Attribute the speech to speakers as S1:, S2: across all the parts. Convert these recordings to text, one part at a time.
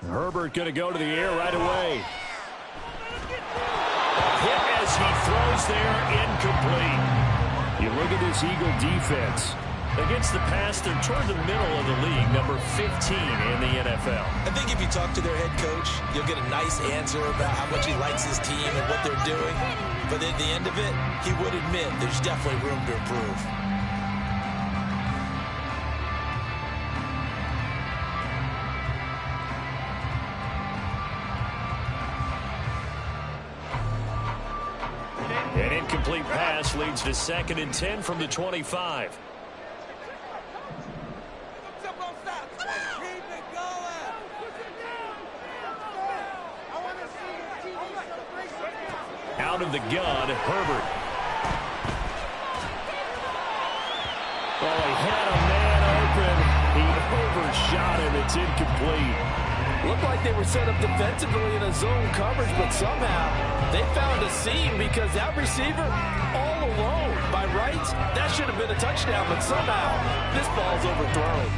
S1: Herbert going to go to the air right away. Hit as he throws there, incomplete. You look at this Eagle defense. Against the pass, they're toward the middle of the league, number 15 in the NFL.
S2: I think if you talk to their head coach, you'll get a nice answer about how much he likes his team and what they're doing. But at the end of it, he would admit there's definitely room to improve.
S1: An incomplete pass leads to 2nd and 10 from the 25. Out of the gun, Herbert. Oh, he had a man open. He overshot him. It's incomplete.
S3: Looked like they were set up defensively in a zone coverage, but somehow they found a seam because that receiver all alone. By rights, that should have been a touchdown, but somehow this ball's overthrown.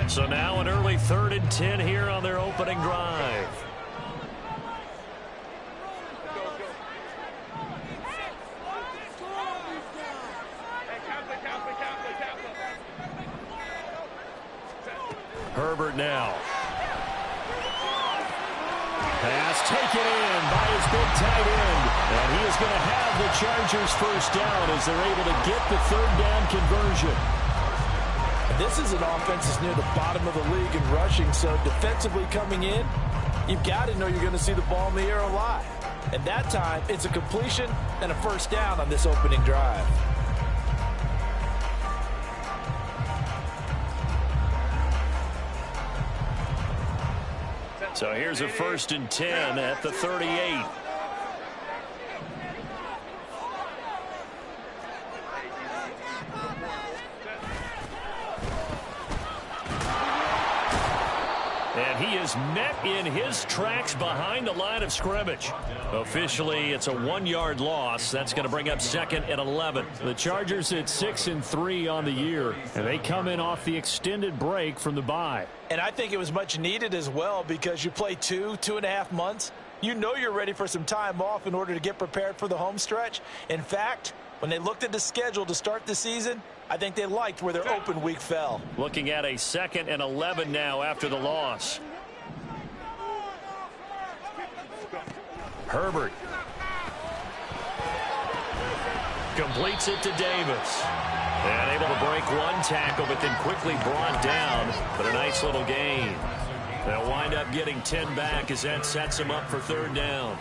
S1: So now an early 3rd and 10 here on their opening drive. Herbert now. Pass taken in by his big tight end. And he is going to have the Chargers first down as they're able to get the 3rd down conversion.
S3: This is an offense that's near the bottom of the league in rushing, so defensively coming in, you've got to know you're going to see the ball in the air a lot. And that time, it's a completion and a first down on this opening drive.
S1: So here's a 1st and 10 at the 38. And he is met in his tracks behind the line of scrimmage. Officially, it's a 1-yard loss. That's going to bring up 2nd and 11.
S4: The Chargers at 6-3 on the year, and they come in off the extended break from the bye.
S3: And I think it was much needed as well because you play 2.5 months. You know you're ready for some time off in order to get prepared for the home stretch. In fact, when they looked at the schedule to start the season, I think they liked where their open week fell.
S1: Looking at a 2nd and 11 now after the loss. Herbert completes it to Davis. And able to break one tackle, but then quickly brought down. But a nice little gain. They'll wind up getting 10 back as that sets them up for 3rd down.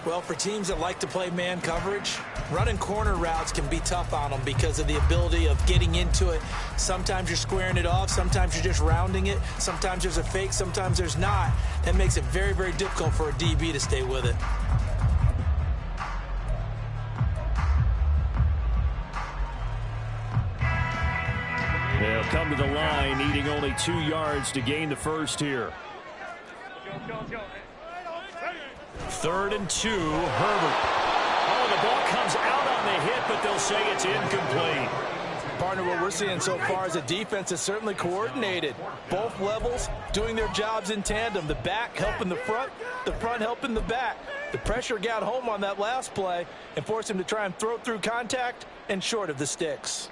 S2: Well, for teams that like to play man coverage, running corner routes can be tough on them because of the ability of getting into it. Sometimes you're squaring it off. Sometimes you're just rounding it. Sometimes there's a fake. Sometimes there's not. That makes it very, very difficult for a DB to stay with it.
S4: They'll come to the line, needing only 2 yards to gain the first here.
S1: 3rd and 2, Herbert. Oh, the ball comes out on the hit, but they'll say it's incomplete.
S3: Partner, what we're seeing so far is a defense that's certainly coordinated. Both levels doing their jobs in tandem. The back helping the front helping the back. The pressure got home on that last play and forced him to try and throw through contact and short of the sticks.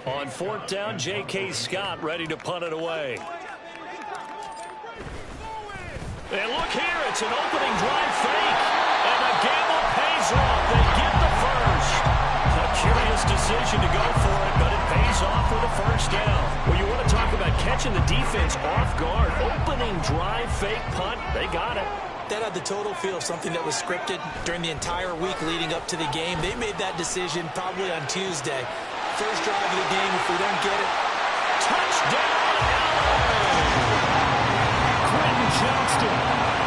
S1: On 4th down, J.K. Scott ready to punt it away. And look here, it's an opening drive fake. And the gamble pays off. They get the first. A curious decision to go for it, but it pays off for the first down. Well, you want to talk about catching the defense off guard. Opening drive fake punt, they got it.
S2: That had the total feel of something that was scripted during the entire week leading up to the game. They made that decision probably on Tuesday. First drive of the game, if we don't get it, touchdown!
S1: Touchdown, Quentin Johnston.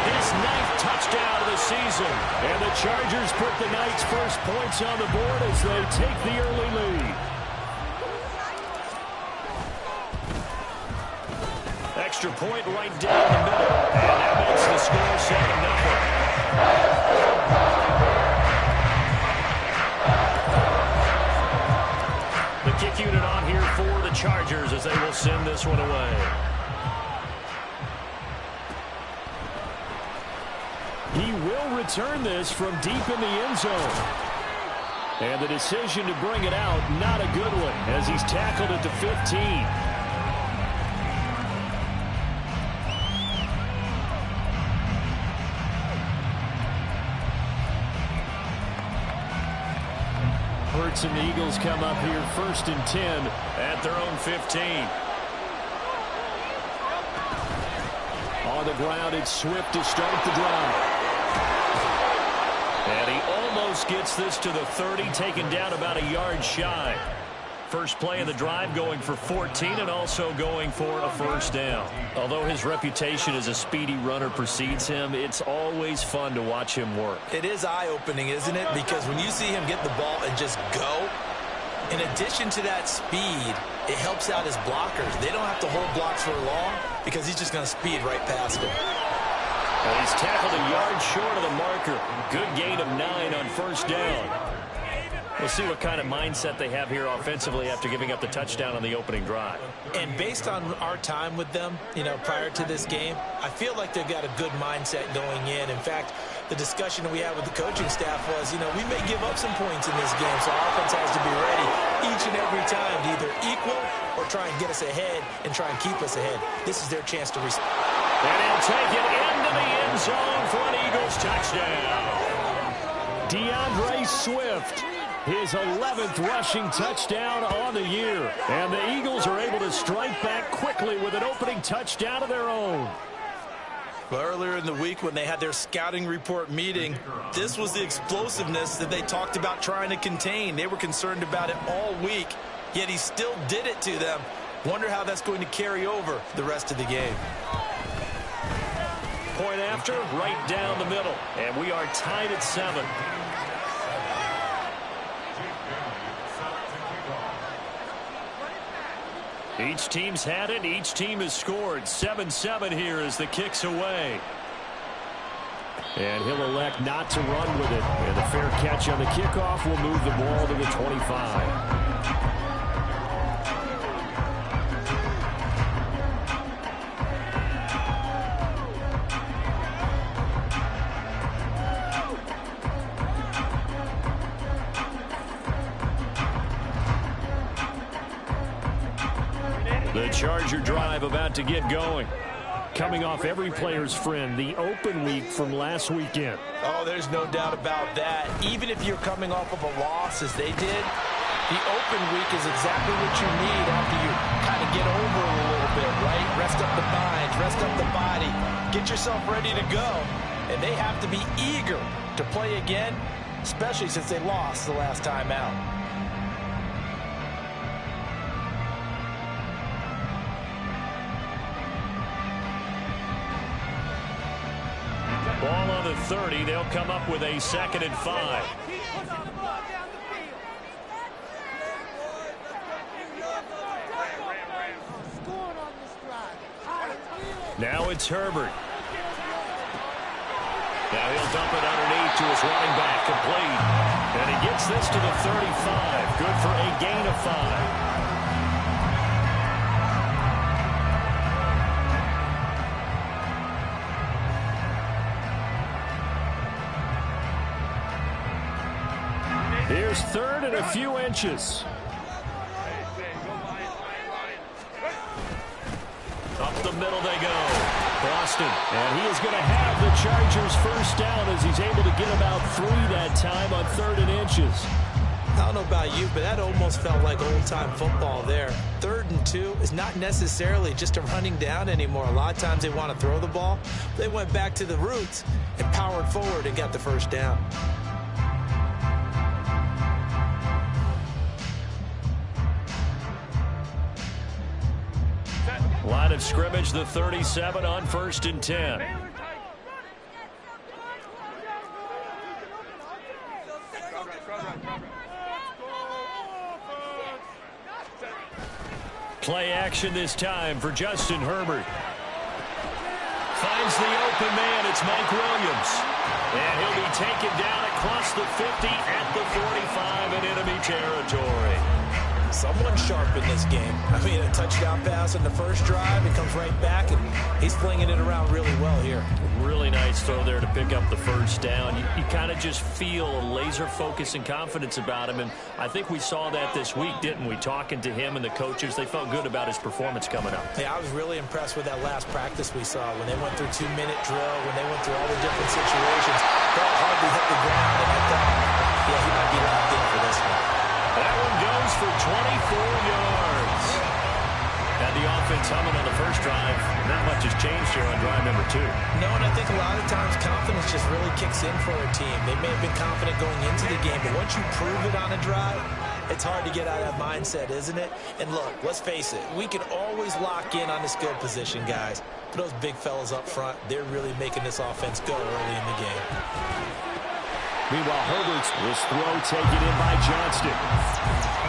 S1: His 9th touchdown of the season. And the Chargers put the Knights' first points on the board as they take the early lead. Extra point right down the middle. And that makes the score 7-0. The kick unit on here for the Chargers as they will send this one away. He will return this from deep in the end zone. And the decision to bring it out, not a good one, as he's tackled at the 15. Hurts and the Eagles come up here 1st and 10 at their own 15. On the ground, it's Swift to start the drive. And he almost gets this to the 30, taken down about a yard shy. First play of the drive going for 14 and also going for a first down. Although his reputation as a speedy runner precedes him, it's always fun to watch him work.
S2: It is eye-opening, isn't it? Because when you see him get the ball and just go, in addition to that speed, it helps out his blockers. They don't have to hold blocks for long because he's just going to speed right past them.
S1: And he's tackled a yard short of the marker. Good gain of 9 on first down. We'll see what kind of mindset they have here offensively after giving up the touchdown on the opening drive.
S2: And based on our time with them, prior to this game, I feel like they've got a good mindset going in. In fact, the discussion we had with the coaching staff was, we may give up some points in this game, so our offense has to be ready each and every time to either equal or try and get us ahead and try and keep us ahead. This is their chance to respond.
S1: And he'll take it into the end zone for an Eagles touchdown.
S4: DeAndre Swift, his 11th rushing touchdown on the year. And the Eagles are able to strike back quickly with an opening touchdown of their own.
S2: Well, earlier in the week when they had their scouting report meeting, this was the explosiveness that they talked about trying to contain. They were concerned about it all week, yet he still did it to them. Wonder how that's going to carry over the rest of the game.
S1: Point after, right down the middle. And we are tied at 7. Each team's had it. Each team has scored. 7-7 here as the kick's away.
S4: And he'll elect not to run with it. And the fair catch on the kickoff will move the ball to the 25.
S1: The Charger drive about to get going. Coming off every player's friend, the open week from last weekend.
S2: Oh, there's no doubt about that. Even if you're coming off of a loss as they did, the open week is exactly what you need after you kind of get over a little bit, right? Rest up the mind, rest up the body, get yourself ready to go. And they have to be eager to play again, especially since they lost the last time out.
S1: Ball on the 30. They'll come up with a 2nd and 5. Now it's Herbert. Now he'll dump it underneath to his running back, complete. And he gets this to the 35. Good for a gain of 5.
S4: Here's 3rd and a few inches.
S1: Up the middle they go.
S4: Boston. And he is going to have the Chargers first down as he's able to get about 3 that time on 3rd and inches.
S2: I don't know about you, but that almost felt like old-time football there. 3rd and 2 is not necessarily just a running down anymore. A lot of times they want to throw the ball. They went back to the roots and powered forward and got the first down.
S4: Line of scrimmage, the 37 on 1st and 10. Play action this time for Justin Herbert. Finds the open man. It's Mike Williams. And he'll be taken down across the 50 at the 45 in enemy territory.
S2: Someone sharp in this game. I mean, a touchdown pass in the first drive. It comes right back, and he's flinging it around really well here.
S4: Really nice throw there to pick up the first down. You kind of just feel a laser focus and confidence about him, and I think we saw that this week, didn't we? Talking to him and the coaches, they felt good about his performance coming up.
S2: Yeah, I was really impressed with that last practice we saw when they went through 2-minute drill, when they went through all the different situations. Ball hardly hit the ground, and I thought, yeah, he might be locked in for this one.
S4: That one goes for 24 yards. Had the offense humming on the first drive. Not much has changed here on drive number 2.
S2: No, and I think a lot of times confidence just really kicks in for a team. They may have been confident going into the game, but once you prove it on a drive, it's hard to get out of that mindset, isn't it? And look, let's face it, we can always lock in on the skill position, guys. But those big fellas up front, they're really making this offense go early in the game.
S4: Meanwhile, Herbert's this throw taken in by Johnston.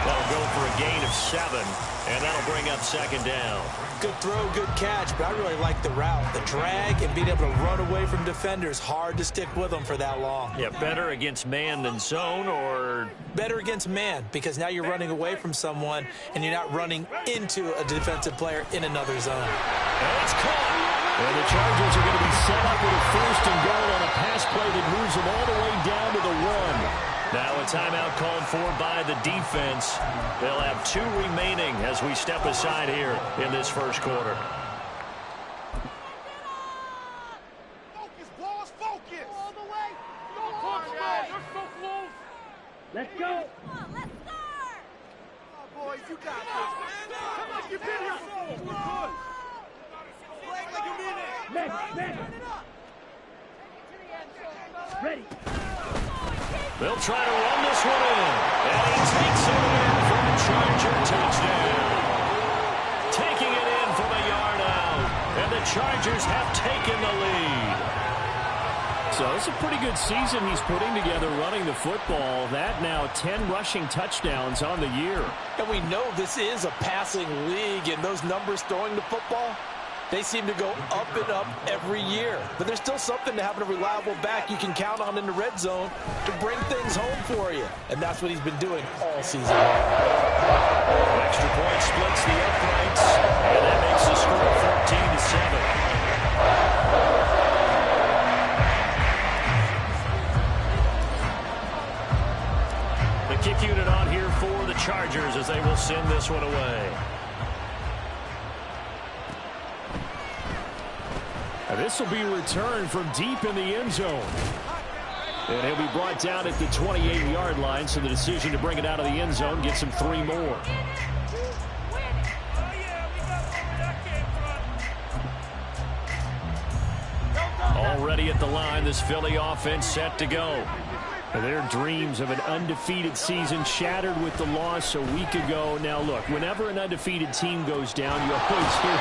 S4: That'll go for a gain of 7, and that'll bring up 2nd down.
S2: Good throw, good catch, but I really like the route. The drag and being able to run away from defenders, hard to stick with them for that long.
S4: Yeah, better against man than zone, or?
S2: Better against man, because now you're running away from someone, and you're not running into a defensive player in another zone.
S4: And it's caught. And the Chargers are going to be set up with a 1st and goal on a pass play that moves them all the way down to the 1. Now a timeout called for by the defense. They'll have 2 remaining as we step aside here in this first quarter.
S5: Focus, boys, focus. All the way. Don't touch, man. You're so close. Let's go. Come on, let's start. Come on, boys, you got this. Come on, you've been here before. We're good. Like you mean it. Next. Ready.
S4: They'll try to run this one in. And he takes it in for a Charger touchdown. Taking it in from a yard out. And the Chargers have taken the lead. So it's a pretty good season he's putting together running the football. That now 10 rushing touchdowns on the year.
S2: And we know this is a passing league, and those numbers throwing the football, they seem to go up and up every year. But there's still something to having a reliable back you can count on in the red zone to bring things home for you. And that's what he's been doing all season long.
S4: Extra point splits the uprights, and that makes the score 14-7. The kick unit on here for the Chargers as they will send this one away. This will be returned from deep in the end zone. And he'll be brought down at the 28-yard line, so the decision to bring it out of the end zone gets him 3 more. Already at the line, this Philly offense set to go. Their dreams of an undefeated season shattered with the loss a week ago. Now, look, whenever an undefeated team goes down, you always hear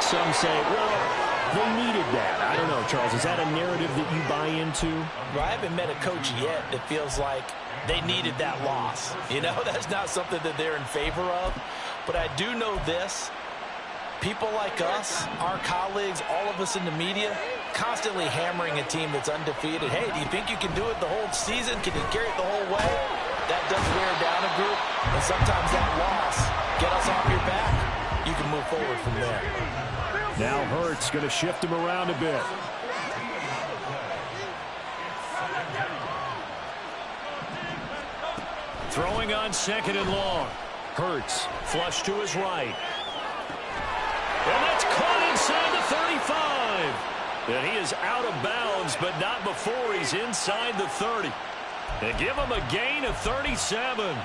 S4: some say, well, they needed that. I don't know, Charles. Is that a narrative that you buy into?
S2: Well, I haven't met a coach yet that feels like they needed that loss. You know, that's not something that they're in favor of. But I do know this. People like us, our colleagues, all of us in the media, constantly hammering a team that's undefeated. Hey, do you think you can do it the whole season? Can you carry it the whole way? That does wear down a group. And sometimes that loss, get us off your back, you can move forward from there.
S4: Now Hurts going to shift him around a bit. Throwing on 2nd and long. Hurts flush to his right. And that's caught inside the 35. And he is out of bounds, but not before he's inside the 30. They give him a gain of 37.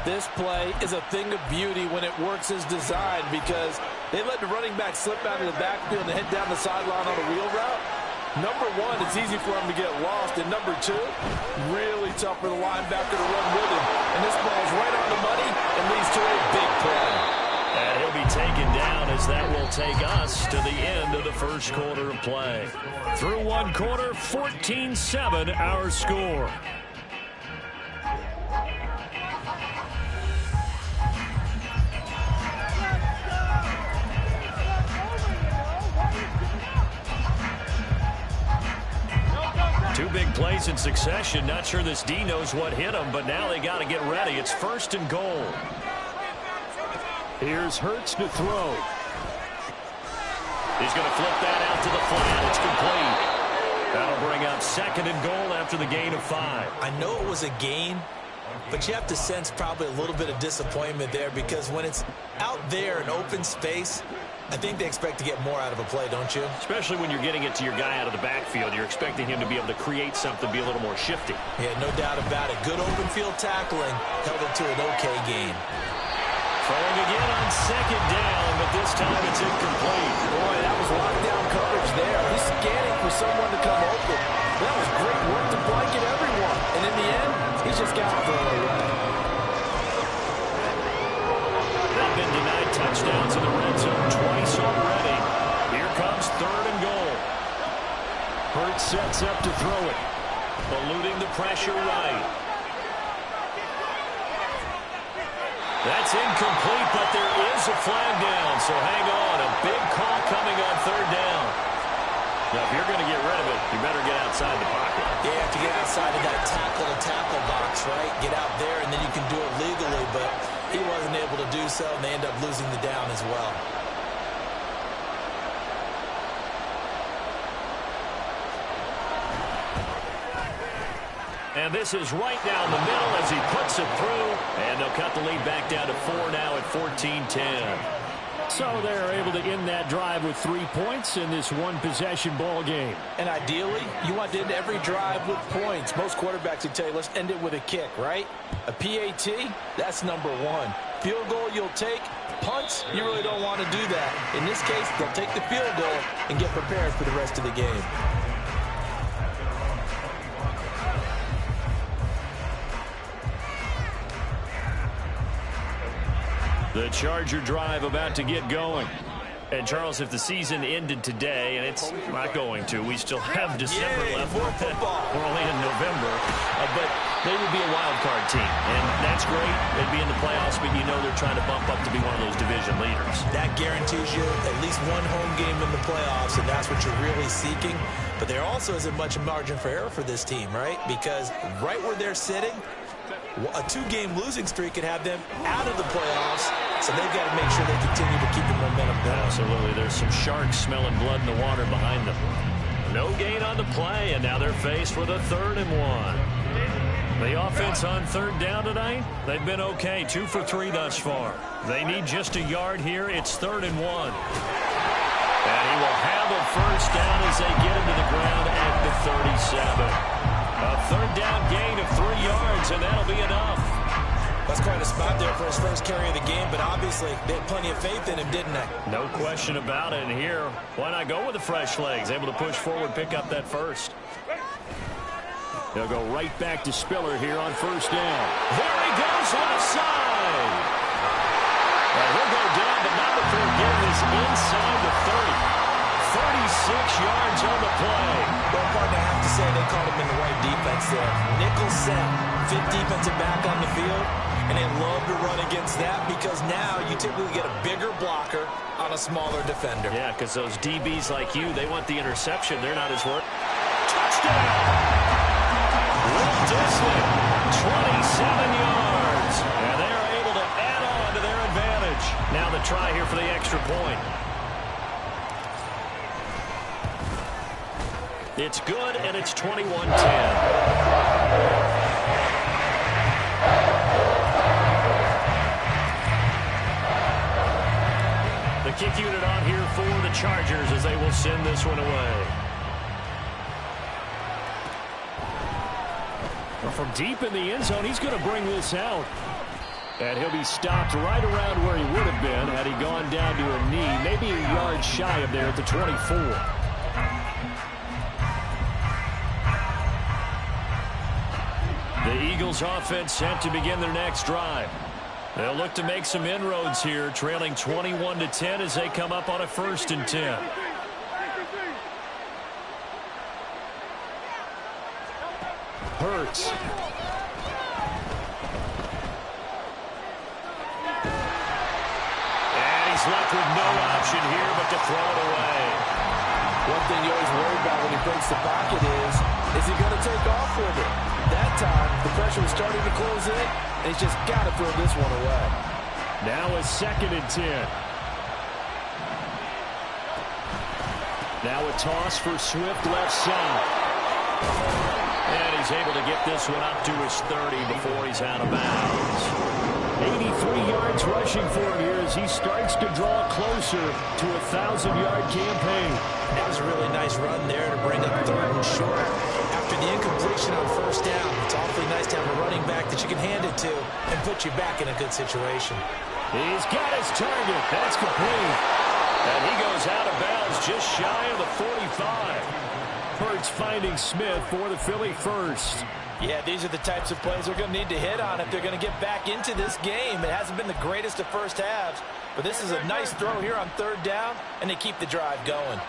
S2: This play is a thing of beauty when it works as designed, because they let the running back slip out of the backfield and head down the sideline on a wheel route. Number 1, it's easy for him to get lost. And number 2, really tough for the linebacker to run with him. And this ball's right on the money and leads to a big play.
S4: And he'll be taken down as that will take us to the end of the first quarter of play. Through one quarter, 14-7 our score. Two big plays in succession. Not sure this D knows what hit him, but now they got to get ready. It's 1st and goal. Here's Hurts to throw. He's going to flip that out to the flat. It's complete. That'll bring up 2nd and goal after the gain of 5.
S2: I know it was a gain, but you have to sense probably a little bit of disappointment there because when it's out there in open space, I think they expect to get more out of a play, don't you?
S4: Especially when you're getting it to your guy out of the backfield. You're expecting him to be able to create something, be a little more shifty.
S2: Yeah, no doubt about it. Good open field tackling held it to an okay gain.
S4: Throwing again on 2nd down, but this time it's incomplete.
S3: Boy, that was lockdown coverage there. He's scanning for someone to come open. That was great work to blanket everyone. And in the end, he's just got to throw it away.
S4: They've been denied touchdowns in the red zone twice already. Here comes 3rd and goal. Hurts sets up to throw it. Eluding the pressure right. That's incomplete, but there is a flag down, so hang on. A big call coming on 3rd down. Now, if you're going to get rid of it, you better get outside the pocket.
S2: Yeah, you have to get outside of that tackle-to-tackle box, right? Get out there, and then you can do it legally, but he wasn't able to do so, and they end up losing the down as well.
S4: And this is right down the middle as he puts it through. And they'll cut the lead back down to 4 now at 14-10. So they're able to end that drive with 3 points in this one-possession ball game.
S2: And ideally, you want to end every drive with points. Most quarterbacks would tell you, let's end it with a kick, right? A PAT, that's number 1. Field goal you'll take. Punts, you really don't want to do that. In this case, they'll take the field goal and get prepared for the rest of the game.
S4: The Charger drive about to get going. And, Charles, if the season ended today, and it's not going to, we still have December left.
S2: More football.
S4: We're only in November. But they would be a wild card team. And that's great. They'd be in the playoffs, but you know they're trying to bump up to be one of those division leaders.
S2: That guarantees you at least one home game in the playoffs, and that's what you're really seeking. But there also isn't much margin for error for this team, right? Because right where they're sitting, a 2-game losing streak could have them out of the playoffs, so they've got to make sure they continue to keep the momentum going.
S4: Absolutely. There's some sharks smelling blood in the water behind them. No gain on the play, and now they're faced with a 3rd and 1. The offense on 3rd down tonight, they've been okay. 2 for 3 thus far. They need just a yard here. It's 3rd and 1. And he will have a 1st down as they get him to the ground at the 37. A 3rd down gain of 3 yards, and that'll be enough.
S2: That's quite a spot there for his first carry of the game, but obviously they had plenty of faith in him, didn't they?
S4: No question about it. And here, why not go with the fresh legs? Able to push forward, pick up that 1st. They'll go right back to Spiller here on 1st down. There he goes, left side. And he'll go down, but not before getting this inside the 30. 36 yards on the play.
S2: Well, partner, I have to say they caught him in the right defense there. Nickel set, 5th defensive back on the field, and they love to run against that because now you typically get a bigger blocker on a smaller defender.
S4: Yeah, because those DBs like you, they want the interception. They're not as worried. Touchdown! Will Dissly, 27 yards. And they're able to add on to their advantage. Now the try here for the extra point. It's good, and it's 21-10. The kick unit on here for the Chargers as they will send this one away. Well, from deep in the end zone, he's going to bring this out. And he'll be stopped right around where he would have been had he gone down to a knee, maybe a yard shy of there at the 24. The Eagles offense set to begin their next drive. They'll look to make some inroads here, trailing 21-10 as they come up on a 1st and 10. Hurts. And he's left with no option here but to throw it away.
S3: One thing you always worry about when he breaks the pocket is he going to take off with it? That time, the pressure was starting to close in, and he's just got to throw this one away.
S4: Now a 2nd and 10. Now a toss for Swift left side. And he's able to get this one up to his 30 before he's out of bounds. 83 yards rushing for him here as he starts to draw closer to a 1,000-yard campaign.
S2: That was a really nice run there to bring up 3rd and short. After the incompletion on 1st down, it's awfully nice to have a running back that you can hand it to and put you back in a good situation.
S4: He's got his target. That's complete. And he goes out of bounds just shy of the 45. Hurts finding Smith for the Philly 1st.
S3: Yeah, these are the types of plays they're going to need to hit on if they're going to get back into this game. It hasn't been the greatest of first halves, but this is a nice throw here on 3rd down, and they keep the drive going.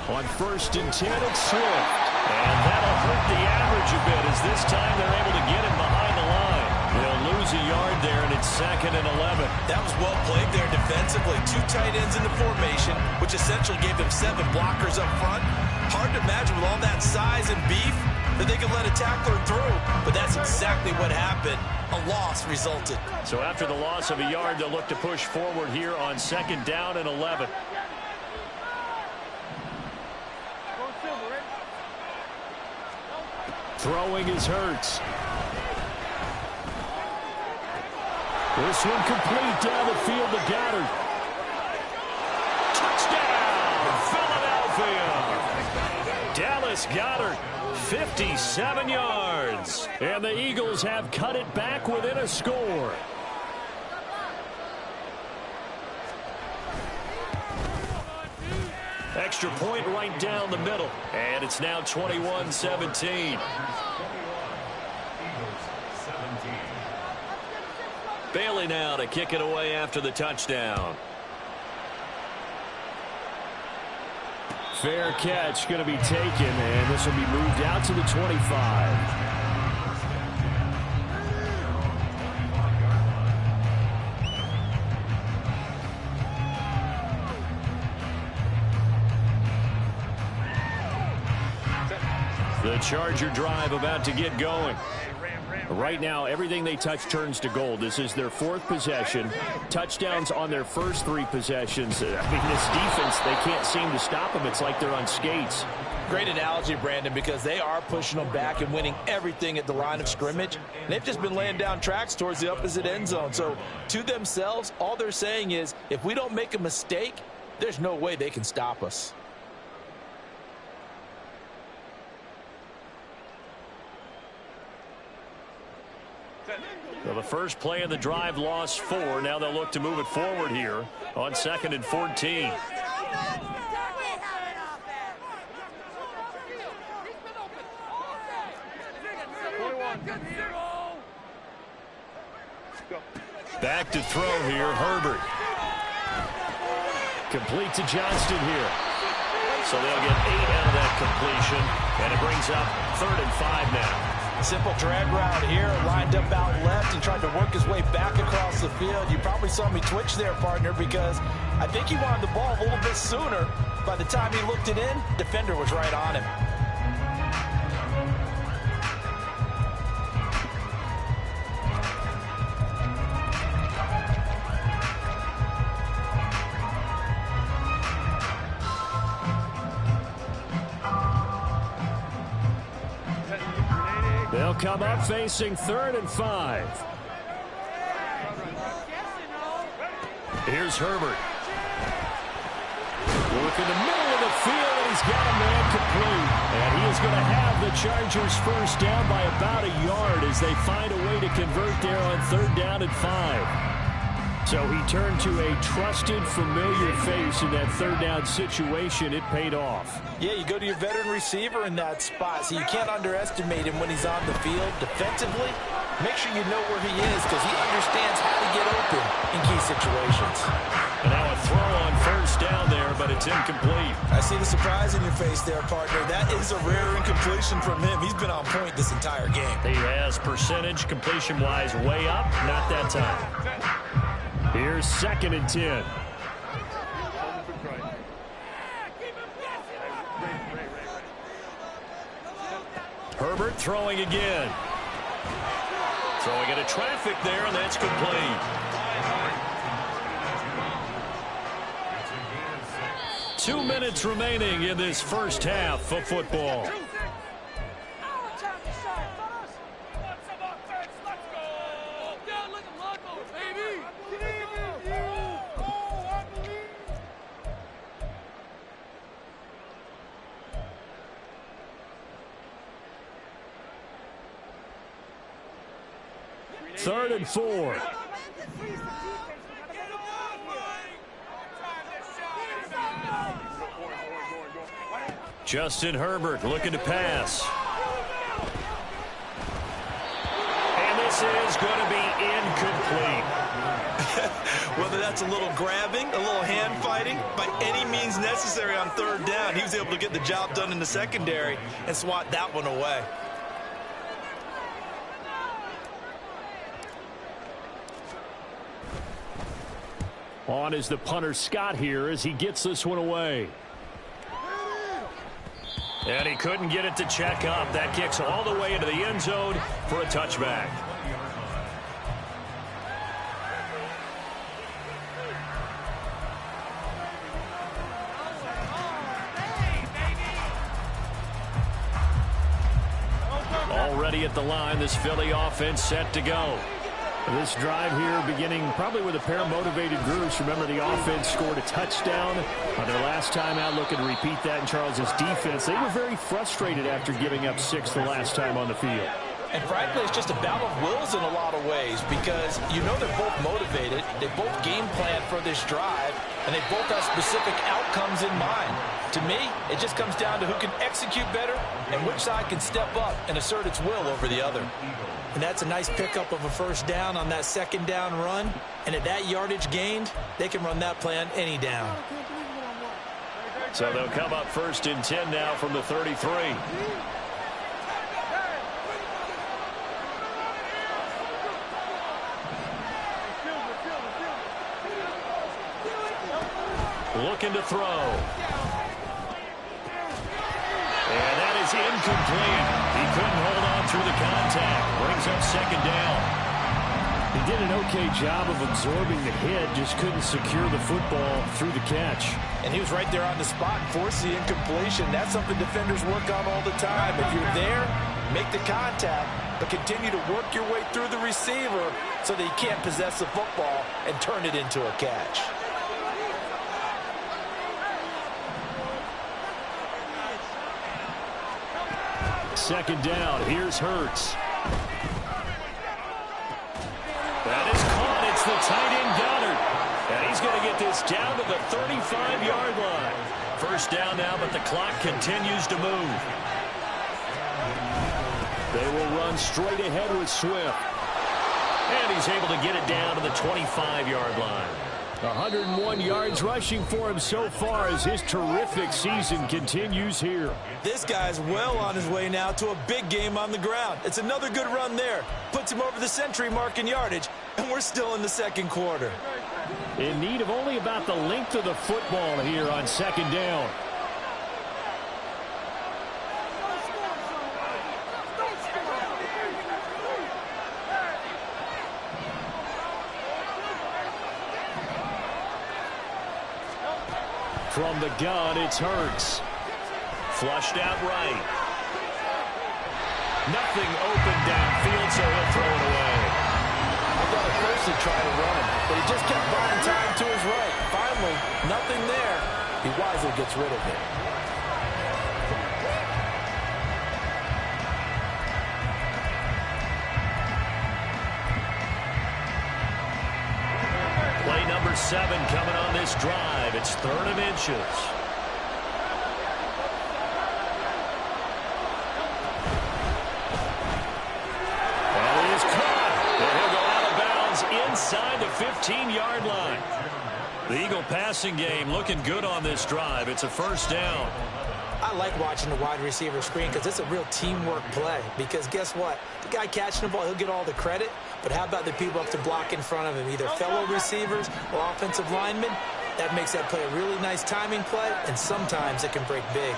S4: On 1st and 10, it's Swift. And that'll hurt the average a bit as this time they're able to get him behind the line. They'll lose a yard there, and it's 2nd and 11.
S2: That was well played there defensively. 2 tight ends in the formation, which essentially gave them 7 blockers up front. Hard to imagine with all that size and beef that they could let a tackler through, but that's exactly what happened. A loss resulted.
S4: So after the loss of a yard, they'll look to push forward here on 2nd down and 11. Throwing is Hurts. This one complete down the field to Goddard. Touchdown, Philadelphia. Dallas Goedert, 57 yards. And the Eagles have cut it back within a score. Extra point right down the middle. And it's now 21-17. Bailey now to kick it away after the touchdown. Fair catch going to be taken, and this will be moved out to the 25. The Charger drive about to get going. Right now, everything they touch turns to gold. This is their 4th possession. Touchdowns on their first 3 possessions. I mean, this defense, they can't seem to stop them. It's like they're on skates.
S3: Great analogy, Brandon, because they are pushing them back and winning everything at the line of scrimmage. And they've just been laying down tracks towards the opposite end zone. So to themselves, all they're saying is, if we don't make a mistake, there's no way they can stop us.
S4: Well, the first play of the drive lost 4. Now they'll look to move it forward here on 2nd and 14. Back to throw here, Herbert. Complete to Johnston here. So they'll get 8 out of that completion, and it brings up 3rd and 5 now.
S3: Simple drag route here, lined up out left and tried to work his way back across the field. You probably saw me twitch there, partner, because I think he wanted the ball a little bit sooner. By the time he looked it in, defender was right on him.
S4: They'll come up facing 3rd and 5. Here's Herbert. Look in the middle of the field, and he's got a man complete. And he is going to have the Chargers first down by about a yard as they find a way to convert there on 3rd down and 5. So he turned to a trusted, familiar face in that third down situation. It paid off.
S2: Yeah, you go to your veteran receiver in that spot, so you can't underestimate him when he's on the field. Defensively, make sure you know where he is because he understands how to get open in key situations.
S4: And now a throw on first down there, but it's incomplete.
S2: I see the surprise in your face there, partner. That is a rare incompletion from him. He's been on point this entire game.
S4: He has percentage completion-wise way up, not that time. Here's 2nd and 10. Herbert throwing again. Throwing into traffic there, and that's complete. 2 minutes remaining in this first half of football. Third and 4. Justin Herbert looking to pass. And this is going to be incomplete.
S3: Whether that's a little grabbing, a little hand fighting, by any means necessary on third down, he was able to get the job done in the secondary and swat that one away.
S4: On is the punter Scott here as he gets this one away. And he couldn't get it to check up. That kicks all the way into the end zone for a touchback. Already at the line, this Philly offense set to go. This drive here beginning probably with a pair of motivated groups. Remember, the offense scored a touchdown on their last time out. Looking to repeat that in Charles's defense. They were very frustrated after giving up 6 the last time on the field.
S2: And frankly, it's just a battle of wills in a lot of ways because you know they're both motivated. They both game plan for this drive, and they both have specific outcomes in mind. To me, it just comes down to who can execute better and which side can step up and assert its will over the other. And that's a nice pickup of a first down on that second down run. And at that yardage gained, they can run that play on any down.
S4: So they'll come up 1st and 10 now from the 33. Looking to throw. And that is incomplete. He couldn't hold on through the contact. Brings up 2nd down. He did an okay job of absorbing the hit, just couldn't secure the football through the catch.
S2: And he was right there on the spot and forced the incompletion. That's something defenders work on all the time. If you're there, make the contact, but continue to work your way through the receiver so that you can't possess the football and turn it into a catch.
S4: Second down. Here's Hurts. That is caught. It's the tight end Goddard. And he's going to get this down to the 35-yard line. First down now, but the clock continues to move. They will run straight ahead with Swift. And he's able to get it down to the 25-yard line. 101 yards rushing for him so far as his terrific season continues here.
S2: This guy's well on his way now to a big game on the ground. It's another good run there. Puts him over the century mark in yardage, and we're still in the second quarter.
S4: In need of only about the length of the football here on 2nd down. From the gun, it's Hurts. Flushed out right. Nothing open downfield, so he'll throw it away.
S2: I thought at first he'd try to run him, but he just kept buying time to his right. Finally, nothing there. He wisely gets rid of it.
S4: number 7 coming on this drive. It's 3rd and inches. And he is caught. And he'll go out of bounds inside the 15-yard line. The Eagle passing game looking good on this drive. It's a 1st down.
S2: I like watching the wide receiver screen because it's a real teamwork play. Because guess what? The guy catching the ball, he'll get all the credit. But how about the people up to block in front of him, either fellow receivers or offensive linemen? That makes that play a really nice timing play, and sometimes it can break big.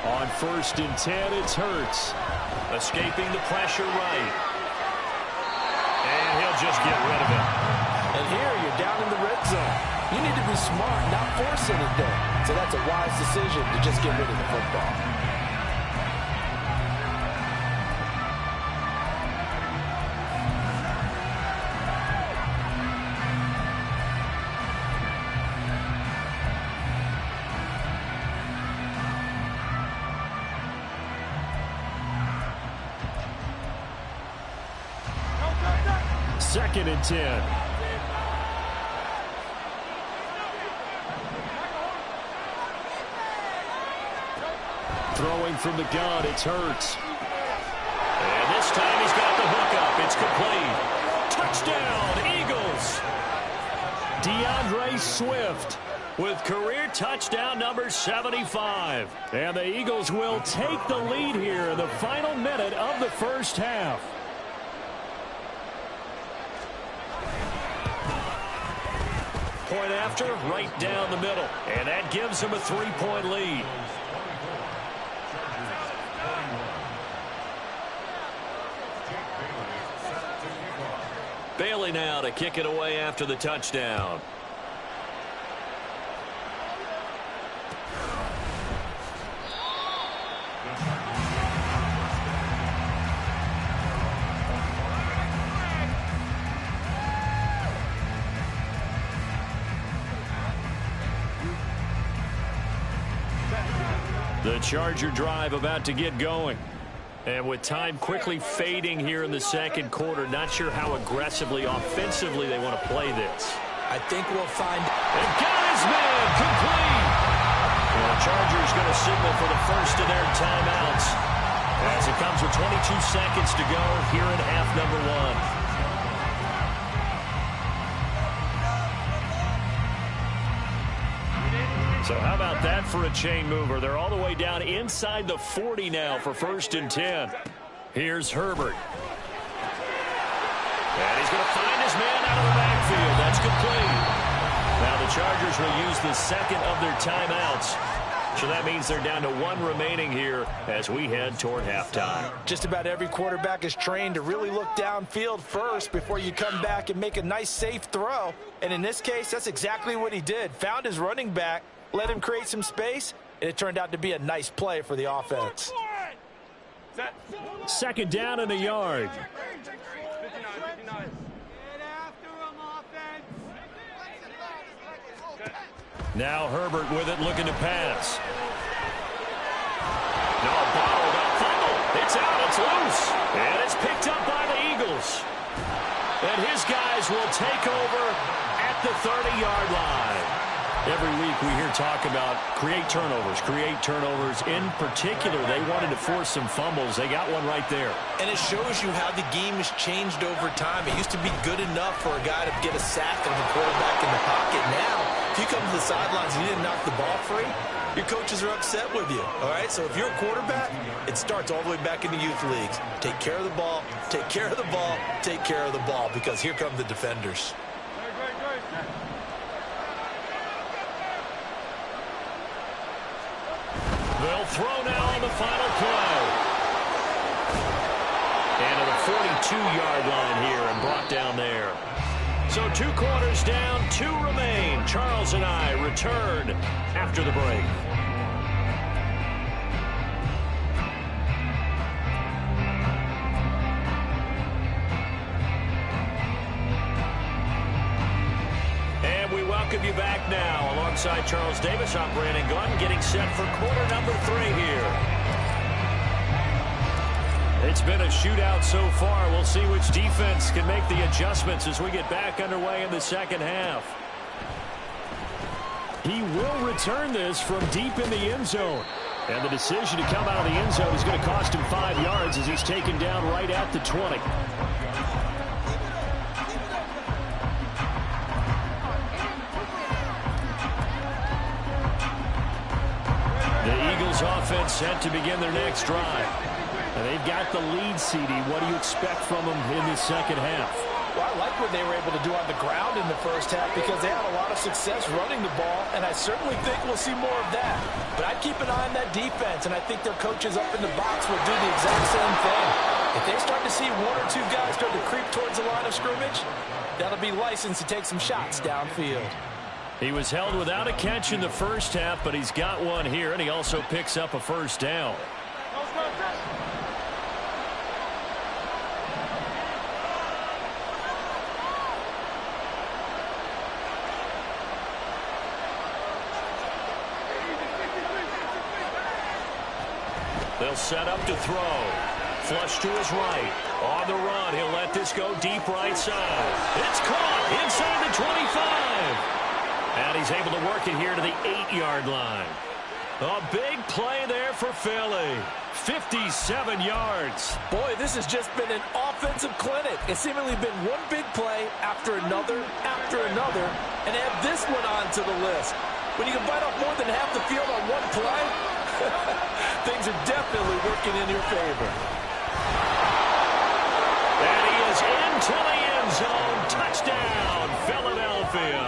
S4: On 1st and 10, it's Hurts. Escaping the pressure right. And he'll just get rid of it.
S3: And here you're down in the red zone. You need to be smart, not force anything. So that's a wise decision to just get rid of the football.
S4: Second and 10. Throwing from the gun, it's Hurts. And this time he's got the hook up. It's complete. Touchdown, Eagles. DeAndre Swift with career touchdown number 75. And the Eagles will take the lead here in the final minute of the 1st half. Point after, right down the middle. And that gives him a 3-point lead. Bailey now to kick it away after the touchdown. The Charger drive about to get going. And with time quickly fading here in the 2nd quarter, not sure how aggressively, offensively they want to play this.
S2: I think we'll find...
S4: And got his man complete! And the Chargers going to signal for the first of their timeouts as it comes with 22 seconds to go here in half number 1. So how about that for a chain mover? They're all the way down inside the 40 now for 1st and 10. Here's Herbert. And he's going to find his man out of the backfield. That's complete. Now the Chargers will use the 2nd of their timeouts. So that means they're down to 1 remaining here as we head toward halftime.
S3: Just about every quarterback is trained to really look downfield first before you come back and make a nice, safe throw. And in this case, that's exactly what he did. Found his running back, let him create some space, and it turned out to be a nice play for the offense.
S4: 2nd down in a yard. Now Herbert with it, looking to pass. No, bottled up, fumble. It's out, it's loose. And it's picked up by the Eagles. And his guys will take over at the 30-yard line. Every week we hear talk about create turnovers. In particular, they wanted to force some fumbles. They got one right there.
S2: And it shows you how the game has changed over time. It used to be good enough for a guy to get a sack and the quarterback in the pocket. Now, if you come to the sidelines and you didn't knock the ball free, your coaches are upset with you. All right? So if you're a quarterback, it starts all the way back in the youth leagues. Take care of the ball, take care of the ball, take care of the ball, because here come the defenders.
S4: They'll throw now on the final play. And to the 42-yard line here and brought down there. So 2 quarters down, 2 remain. Charles and I return after the break. Welcome you back now. Alongside Charles Davis, I'm Brandon Glenn, getting set for quarter number 3 here. It's been a shootout so far. We'll see which defense can make the adjustments as we get back underway in the second half. He will return this from deep in the end zone. And the decision to come out of the end zone is going to cost him 5 yards as he's taken down right at the 20. The Eagles offense set to begin their next drive. And they've got the lead, CD. What do you expect from them in the second half?
S3: Well, I like what they were able to do on the ground in the first half because they had a lot of success running the ball, and I certainly think we'll see more of that. But I'd keep an eye on that defense, and I think their coaches up in the box will do the exact same thing. If they start to see 1 or 2 guys start to creep towards the line of scrimmage, that'll be licensed to take some shots downfield.
S4: He was held without a catch in the first half, but he's got one here, and he also picks up a first down. They'll set up to throw. Flush to his right. On the run, he'll let this go deep right side. It's caught inside the 25. And he's able to work it here to the 8-yard line. A big play there for Philly. 57 yards.
S3: Boy, this has just been an offensive clinic. It's seemingly been one big play after another, and add this one onto the list. When you can bite off more than half the field on one play, things are definitely working in your favor.
S4: And he is into the end zone. Touchdown, Philadelphia.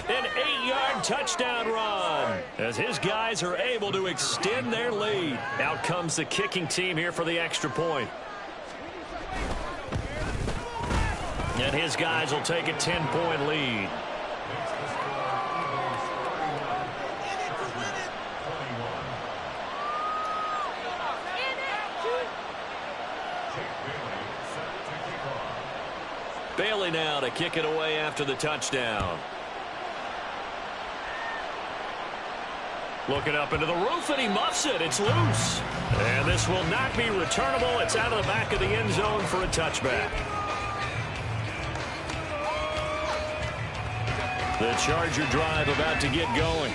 S4: An 8-yard touchdown run as his guys are able to extend their lead. Out comes the kicking team here for the extra point. And his guys will take a 10-point lead. Bailey now to kick it away after the touchdown. Looking up into the roof, and he muffs it. It's loose. And this will not be returnable. It's out of the back of the end zone for a touchback. The Charger drive about to get going.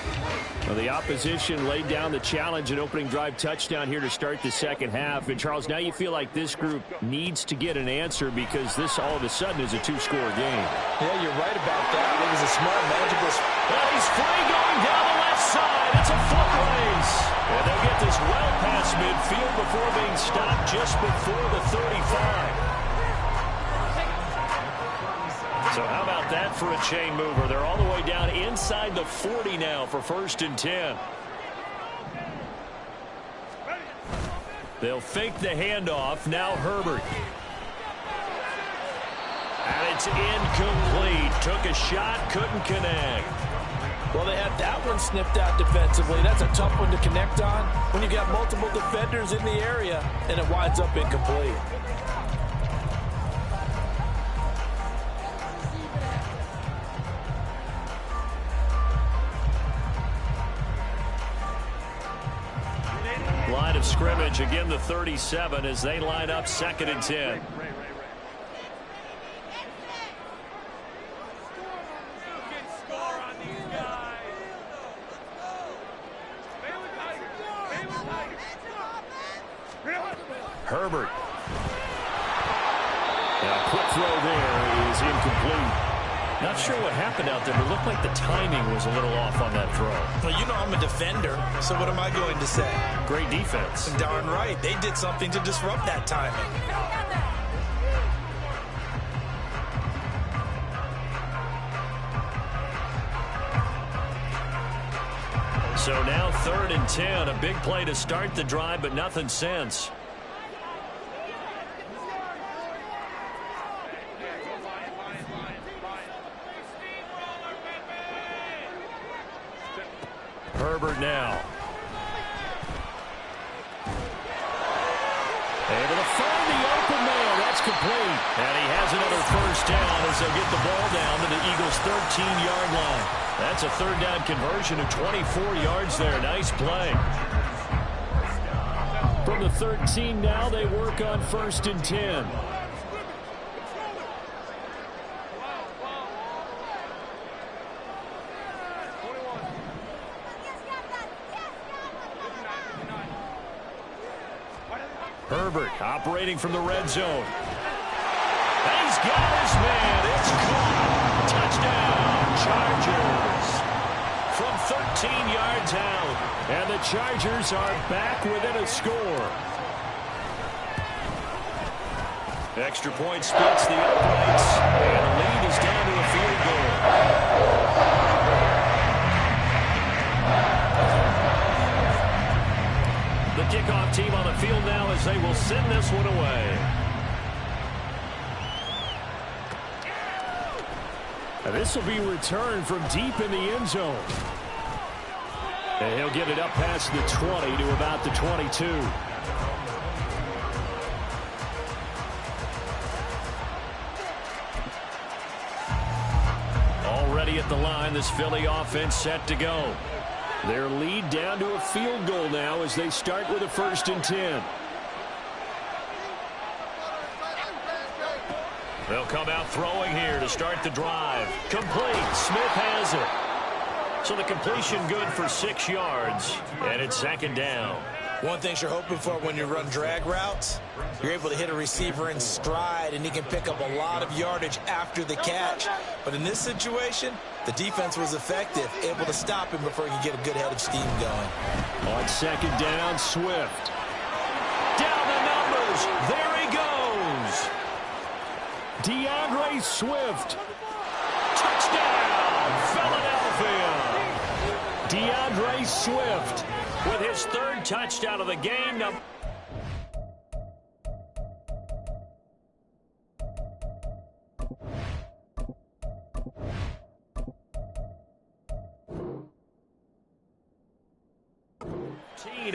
S4: Well, the opposition laid down the challenge and opening drive touchdown here to start the second half. And, Charles, now you feel like this group needs to get an answer because this all of a sudden is a 2-score game.
S3: Yeah, you're right about that. It was a smart, manageable.
S4: And he's free going down the left side. It's a foot race. And they'll get this well past midfield before being stopped just before the 35. So how about that for a chain mover? They're all the way down inside the 40 now for 1st and 10. They'll fake the handoff. Now Herbert. And it's incomplete. Took a shot, couldn't connect.
S3: Well, they had that one sniffed out defensively. That's a tough one to connect on when you got multiple defenders in the area, and it winds up incomplete.
S4: Line of scrimmage, again the 37 as they line up 2nd and 10. Herbert. Now, a quick throw there is incomplete. Not sure what happened out there, but it looked like the timing was a little off on that throw.
S2: Well, you know I'm a defender, so what am I going to say?
S4: Great defense.
S2: Darn right. They did something to disrupt that timing.
S4: So now 3rd and 10. A big play to start the drive, but nothing since. Herbert now. Able to find the open man. That's complete. And he has another first down as they'll get the ball down to the Eagles' 13-yard line. That's a 3rd down conversion of 24 yards there. Nice play. From from the 13 now. They work on 1st and 10. Herbert operating from the red zone. He's got his man. It's caught. Touchdown, Chargers. From 13 yards out. And the Chargers are back within a score. Extra point splits the uprights. And the lead is down to a field goal. The kickoff team on the field now as they will send this one away. And this will be returned from deep in the end zone. And he'll get it up past the 20 to about the 22. Already at the line, this Philly offense set to go. Their lead down to a field goal now as they start with a 1st and 10. They'll come out throwing here to start the drive. Complete. Smith has it. So the completion good for 6 yards. And it's 2nd down.
S2: One thing you're hoping for when you run drag routes, you're able to hit a receiver in stride, and he can pick up a lot of yardage after the catch. But in this situation, the defense was effective, able to stop him before he could get a good head of steam going.
S4: On 2nd down, Swift. Down the numbers. There he goes. DeAndre Swift. Touchdown, Philadelphia. DeAndre Swift with his 3rd touchdown of the game.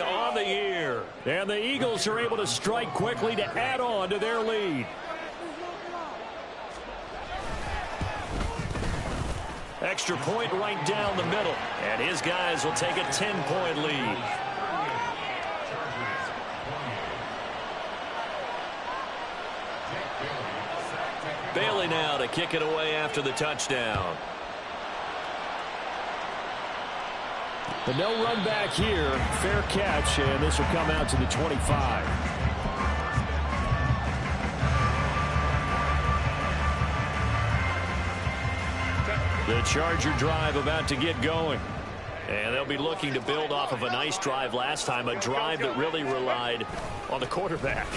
S4: On the year. And the Eagles are able to strike quickly to add on to their lead. Extra point right down the middle. And his guys will take a 10-point lead. Bailey now to kick it away after the touchdown. But no run back here. Fair catch, and this will come out to the 25. The Charger drive about to get going. And they'll be looking to build off of a nice drive last time, a drive that really relied on the quarterback.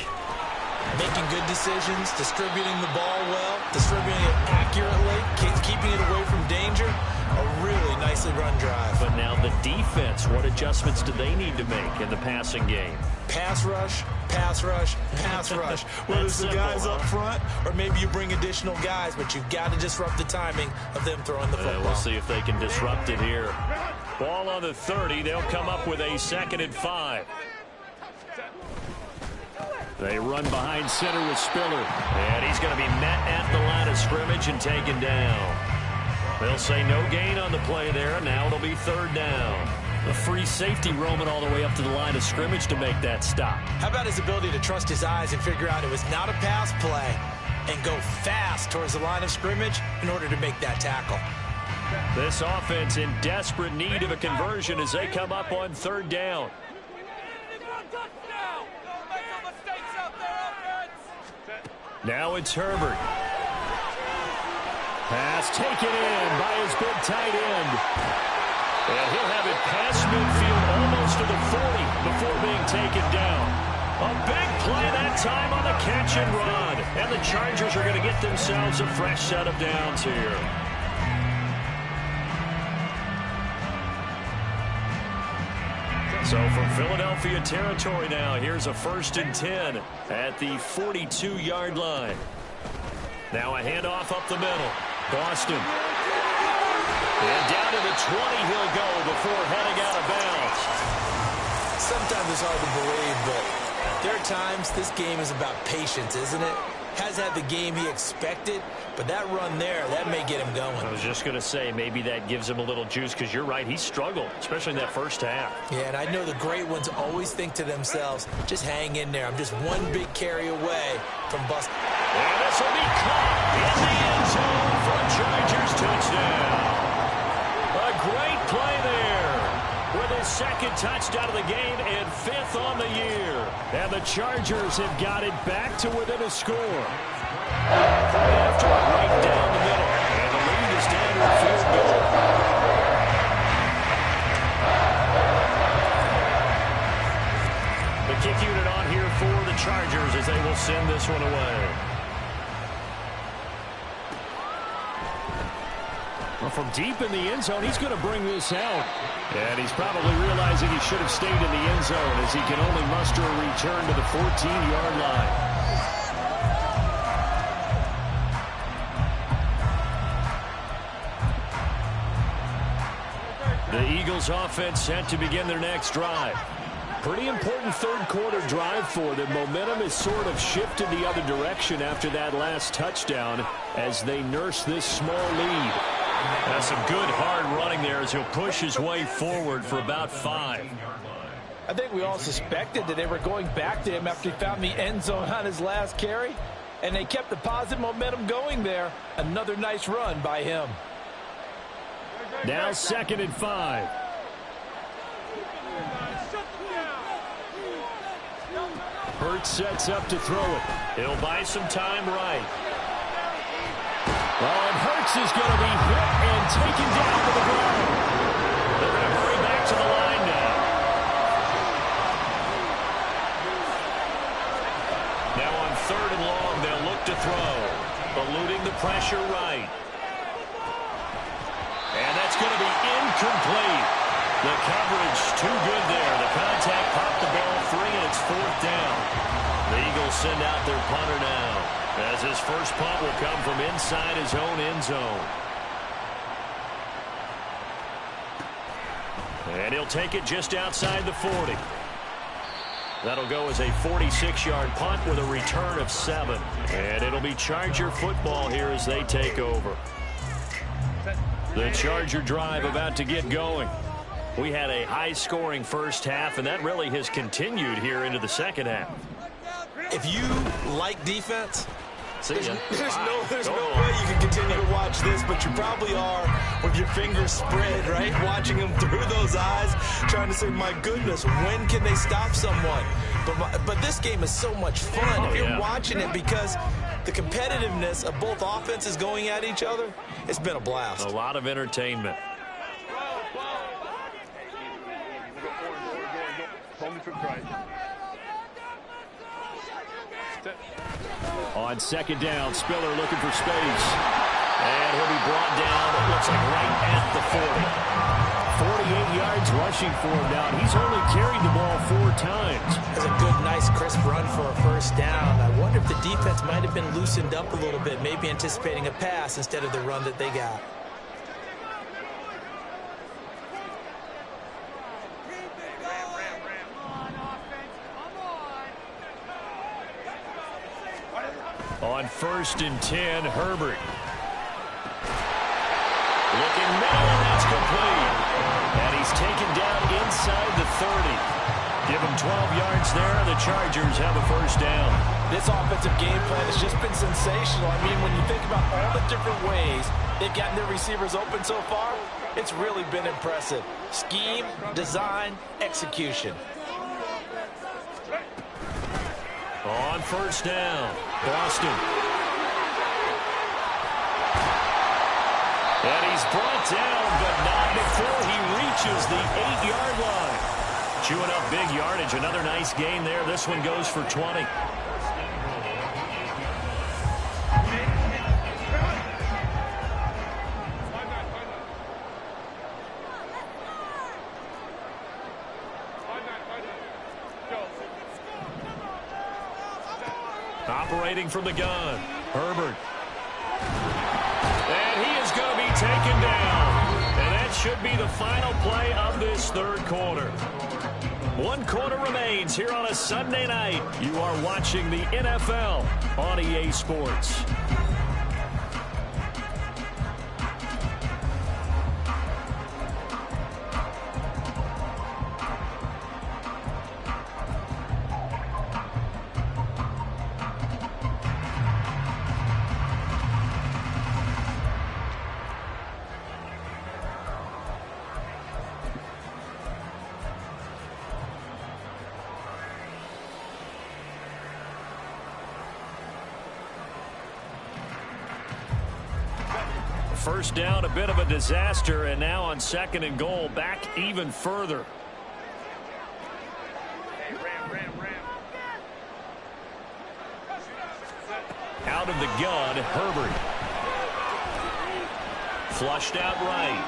S2: Making good decisions, distributing the ball well, distributing it accurately, keeping it away from danger. A really nicely run drive.
S4: But now the defense, what adjustments do they need to make in the passing game?
S2: Pass rush, pass rush, pass rush. Whether it's the guys up front or maybe you bring additional guys, but you've got to disrupt the timing of them throwing the football.
S4: We'll see if they can disrupt it here. Ball on the 30. They'll come up with a 2nd and 5. They run behind center with Spiller. And he's going to be met at the line of scrimmage and taken down. They'll say no gain on the play there. Now it'll be 3rd down. A free safety roaming all the way up to the line of scrimmage to make that stop.
S2: How about his ability to trust his eyes and figure out it was not a pass play and go fast towards the line of scrimmage in order to make that tackle.
S4: This offense in desperate need of a conversion as they come up on 3rd down. Now it's Herbert. Pass taken in by his big tight end. And he'll have it past midfield almost to the 40 before being taken down. A big play that time on the catch and run. And the Chargers are going to get themselves a fresh set of downs here. So from Philadelphia territory now, here's a 1st and 10 at the 42-yard line. Now a handoff up the middle. Boston. And down to the 20 he'll go before heading out of bounds.
S2: Sometimes it's hard to believe, but there are times this game is about patience, isn't it? has had the game he expected, but that run there, that may get him going.
S4: I was just going to say, maybe that gives him a little juice, because you're right, he struggled, especially in that first half.
S2: Yeah, and I know the great ones always think to themselves, just hang in there. I'm just one big carry away from busting.
S4: And this will be caught in the end zone for a Chargers touchdown. A great play there with his second touchdown of the game and 5th on the year. And the Chargers have got it back to within a score. Right after a right down the middle. And the lead is down to a field goal. The kick unit on here for the Chargers as they will send this one away. Well, from deep in the end zone, he's going to bring this out. And he's probably realizing he should have stayed in the end zone as he can only muster a return to the 14-yard line. The Eagles offense set to begin their next drive. Pretty important third-quarter drive for them. Momentum has sort of shifted the other direction after that last touchdown as they nurse this small lead. That's some good hard running there as he'll push his way forward for about 5.
S3: I think we all suspected that they were going back to him after he found the end zone on his last carry, and they kept the positive momentum going there. Another nice run by him.
S4: Now 2nd and 5. Hurts sets up to throw it. He'll buy some time right. Oh, and Hurts is going to be hit and taken down to the ground. They're going to hurry back to the line now. Now on 3rd and long, they'll look to throw. Eluding the pressure right. And that's going to be incomplete. The coverage too good there. The contact popped the ball free, and it's 4th down. The Eagles send out their punter now, as his first punt will come from inside his own end zone. And he'll take it just outside the 40. That'll go as a 46-yard punt with a return of 7. And it'll be Charger football here as they take over. The Charger drive about to get going. We had a high-scoring first half, and that really has continued here into the second half.
S2: If you like defense, there's no
S1: Wow.
S2: way you can continue to watch this, but you probably are with your fingers spread, right? Watching them through those eyes, trying to say, my goodness, when can they stop someone? But this game is so much fun if you're watching it, because the competitiveness of both offenses going at each other, it's been a blast.
S4: A lot of entertainment. On 2nd down, Spiller looking for space. And he'll be brought down, it looks like right at the 40. 48 yards rushing for him now. He's only carried the ball 4 times.
S2: That's a good, nice, crisp run for a first down. I wonder if the defense might have been loosened up a little bit, maybe anticipating a pass instead of the run that they got.
S4: On 1st and 10, Herbert. Looking middle, and that's complete. And he's taken down inside the 30. Give him 12 yards there. The Chargers have a first down.
S3: This offensive game plan has just been sensational. I mean, when you think about all the different ways they've gotten their receivers open so far, it's really been impressive. Scheme, design, execution.
S4: On 1st down, Boston. And he's brought down, but not before he reaches the 8-yard line. Chewing up big yardage. Another nice gain there. This one goes for 20. Operating from the gun, Herbert. And he is going to be taken down. And that should be the final play of this third quarter. One quarter remains here on a Sunday night. You are watching the NFL on EA Sports. First down, a bit of a disaster, and now on 2nd and goal, back even further. Out of the gun, Herbert. Flushed out right.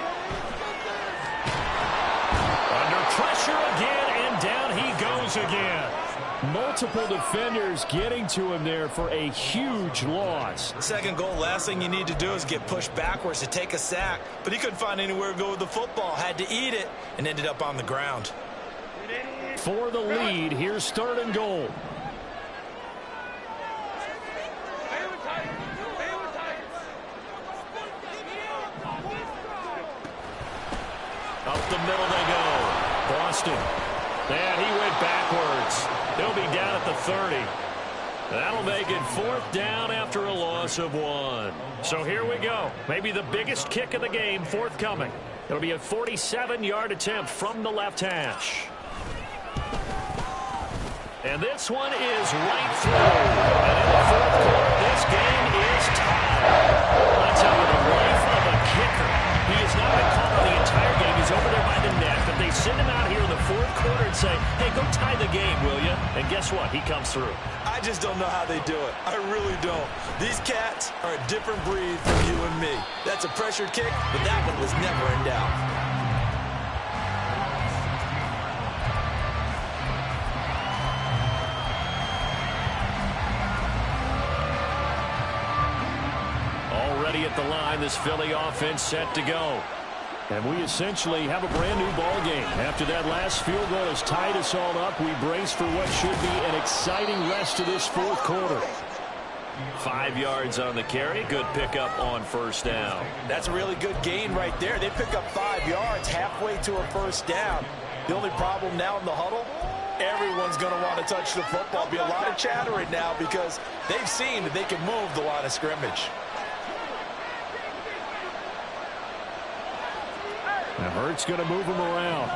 S4: Under pressure again, and down he goes again. Multiple defenders getting to him there for a huge loss.
S2: 2nd goal, last thing you need to do is get pushed backwards to take a sack. But he couldn't find anywhere to go with the football. Had to eat it and ended up on the ground.
S4: For the lead, here's 3rd and goal. Up the middle they go. Boston. And he went backwards. He'll be down at the 30. That'll make it 4th down after a loss of 1. So here we go. Maybe the biggest kick of the game forthcoming. It'll be a 47-yard attempt from the left hash. And this one is right through. And in the 4th quarter, this game is tied. I tell you, the life of a kicker. He has not been called on the entire game. He's over there by the net. But they send him out here in the 4th quarter and say, hey, go tie the game, will you? And guess what? He comes through.
S2: I just don't know how they do it. I really don't. These cats are a different breed from you and me. That's a pressured kick, but that one was never in doubt.
S4: Already at the line, this Philly offense set to go. And we essentially have a brand new ball game. After that last field goal has tied us all up, we brace for what should be an exciting rest of this 4th quarter. 5 yards on the carry. Good pickup on 1st down.
S2: That's a really good gain right there. They pick up 5 yards halfway to a 1st down. The only problem now in the huddle, everyone's going to want to touch the football. There'll be a lot of chatter right now because they've seen that they can move the line of scrimmage.
S4: Now Hurts going to move him around.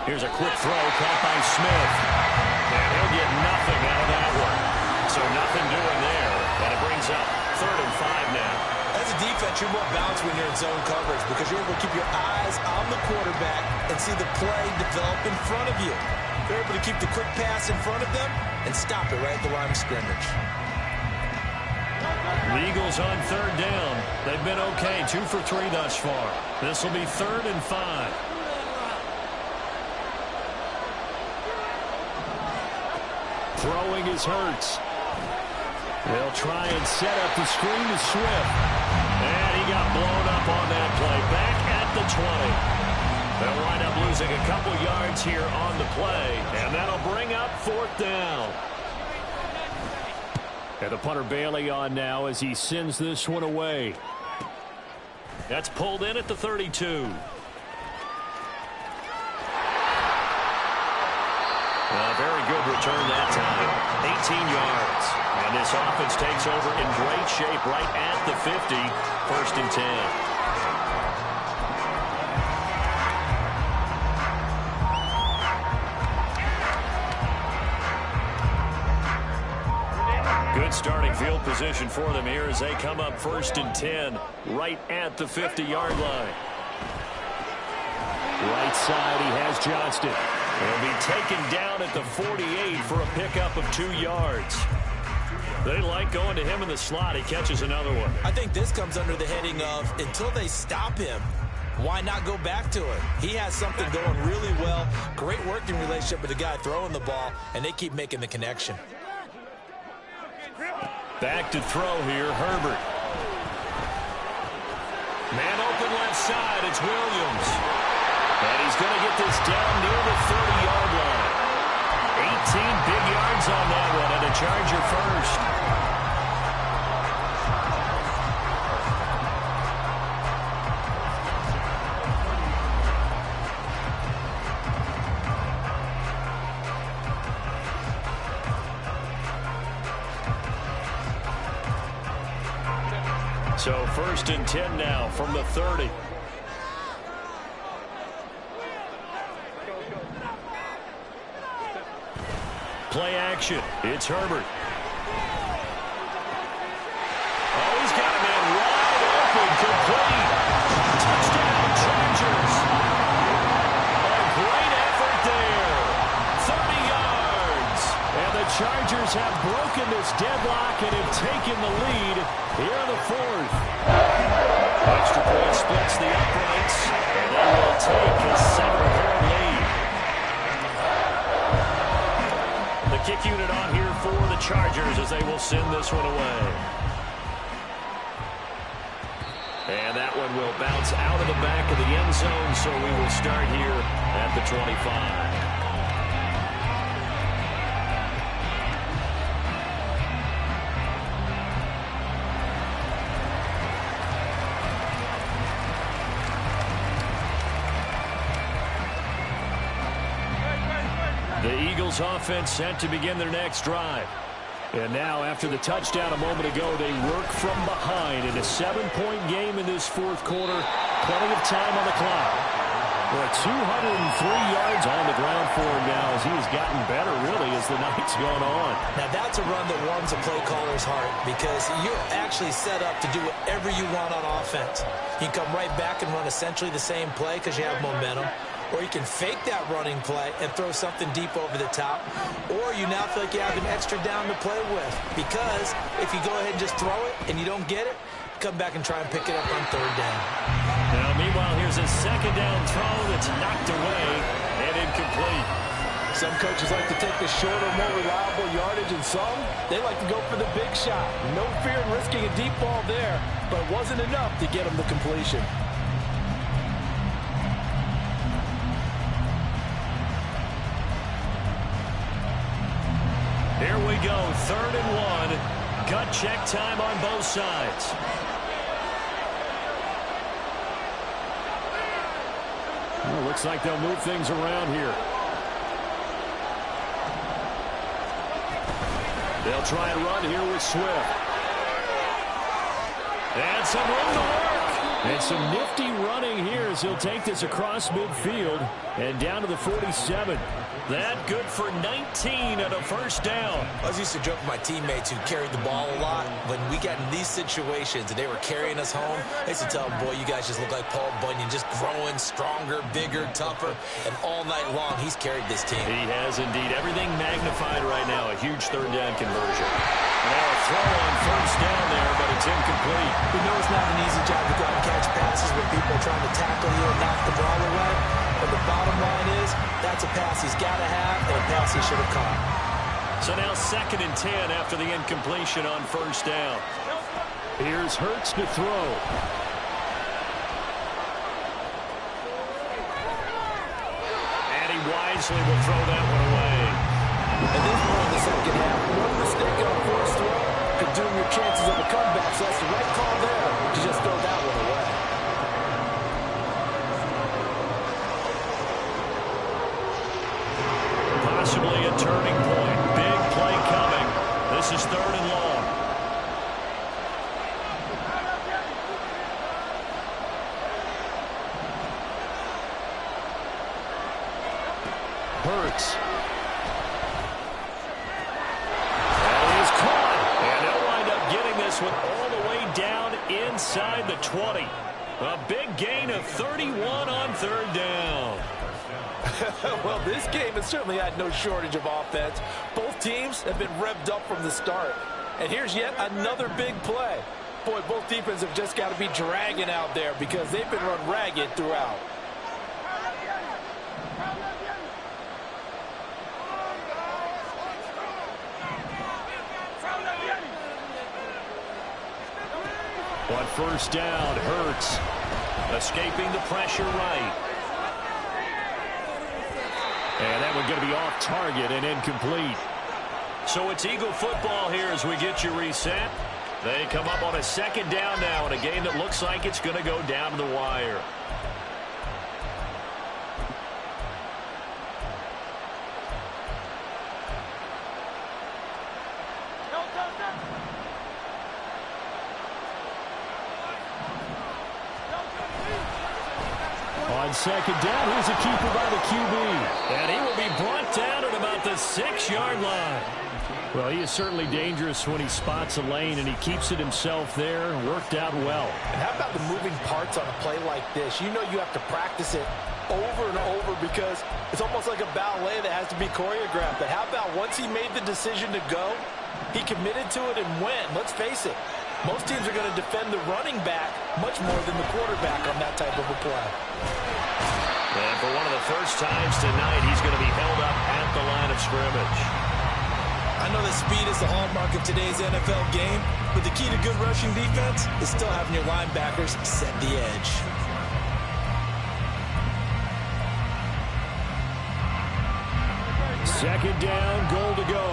S4: Here's a quick throw caught by Smith. And he'll get nothing out of that one. So nothing doing there. And it brings up 3rd and 5 now.
S2: As a defense, you're more balanced when you're in zone coverage because you're able to keep your eyes on the quarterback and see the play develop in front of you. You're able to keep the quick pass in front of them and stop it right at the line of scrimmage.
S4: The Eagles on 3rd down. They've been okay, 2 for 3 thus far. This will be 3rd and 5. Throwing is Hurts. They'll try and set up the screen to Swift. And he got blown up on that play. Back at the 20. They'll wind up losing a couple yards here on the play. And that'll bring up 4th down. And the punter Bailey on now as he sends this one away. That's pulled in at the 32. A very good return that time. 18 yards. And this offense takes over in great shape right at the 50. 1st and 10. Good starting field position for them here as they come up 1st and 10 right at the 50-yard line. Right side, he has Johnston. He'll be taken down at the 48 for a pickup of 2 yards. They like going to him in the slot. He catches another one.
S2: I think this comes under the heading of until they stop him, why not go back to it? He has something going really well. Great working relationship with the guy throwing the ball, and they keep making the connection.
S4: Back to throw here, Herbert. Man open left
S1: side, it's Williams. And he's going to get this down near the 30-yard line. 18 big yards on that one, and a Charger first. So 1st and 10 now from the 30. Play action. It's Herbert. Oh, he's got a man wide open, complete. Touchdown, Chargers. A great effort there. 30 yards. And the Chargers have broken this deadlock and have taken the lead here in the 4th. Extra point splits the uprights, and they will take a 7-point lead. The kick unit on here for the Chargers as they will send this one away. And that one will bounce out of the back of the end zone, so we will start here at the 25. The Eagles offense set to begin their next drive. And now, after the touchdown a moment ago, they work from behind in a 7-point game in this 4th quarter. Plenty of time on the clock. Well, 203 yards on the ground for him now as he has gotten better, really, as the night's gone on.
S2: Now, that's a run that warms a play caller's heart because you're actually set up to do whatever you want on offense. You can come right back and run essentially the same play because you have momentum. Or you can fake that running play and throw something deep over the top. Or you now feel like you have an extra down to play with. Because if you go ahead and just throw it and you don't get it, come back and try and pick it up on 3rd down.
S1: Now, meanwhile, here's a 2nd down throw that's knocked away and incomplete.
S3: Some coaches like to take the shorter, more reliable yardage, and some, they like to go for the big shot. No fear in risking a deep ball there, but it wasn't enough to get them the completion.
S1: Here we go, 3rd and 1. Gut check time on both sides. Well, looks like they'll move things around here. They'll try and run here with Swift. And some room to work. And some nifty running here as he'll take this across midfield and down to the 47. That good for 19 and a 1st down.
S2: I was used to joke with my teammates who carried the ball a lot. When we got in these situations and they were carrying us home, I used to tell them, boy, you guys just look like Paul Bunyan, just growing stronger, bigger, tougher. And all night long, he's carried this team.
S1: He has indeed. Everything magnified right now. A huge 3rd down conversion. Now a throw on 1st down there, but it's incomplete.
S2: We know it's not an easy job to go out and catch passes with people trying to tackle you and knock the ball away. But the bottom line is, that's a pass he's got to have and a pass he should have caught.
S1: So now 2nd and 10 after the incompletion on 1st down. Here's Hurts to throw. And he wisely will throw that one away.
S3: At this point in the 2nd half, one mistake on 4th throw could doom your chances of a comeback. So that's the right call there to just throw that one away.
S1: Possibly a turning point. Big play coming. This is 3rd and long. Hurts. And he's caught. And they'll wind up getting this one all the way down inside the 20. A big gain of 31 on 3rd down.
S3: Well, this game has certainly had no shortage of offense. Both teams have been revved up from the start. And here's yet another big play. Boy, both defenses have just got to be dragging out there because they've been run ragged throughout. On 1st down, Hurts.
S1: Escaping the pressure right. And that one's going to be off target and incomplete. So it's Eagle football here as we get you reset. They come up on a second down now in a game that looks like it's going to go down to the wire.
S4: On second down, here's a keeper by the QB.
S1: And he will be brought down at about the 6-yard line.
S4: Well, he is certainly dangerous when he spots a lane, and he keeps it himself there. Worked out well.
S3: And how about the moving parts on a play like this? You know you have to practice it over and over because it's almost like a ballet that has to be choreographed. But how about once he made the decision to go, he committed to it and went. Let's face it, most teams are going to defend the running back much more than the quarterback on that type of a play.
S1: And for one of the first times tonight, he's going to be held up at the line of scrimmage.
S2: I know that speed is the hallmark of today's NFL game, but the key to good rushing defense is still having your linebackers set the edge.
S4: Second down, goal to go.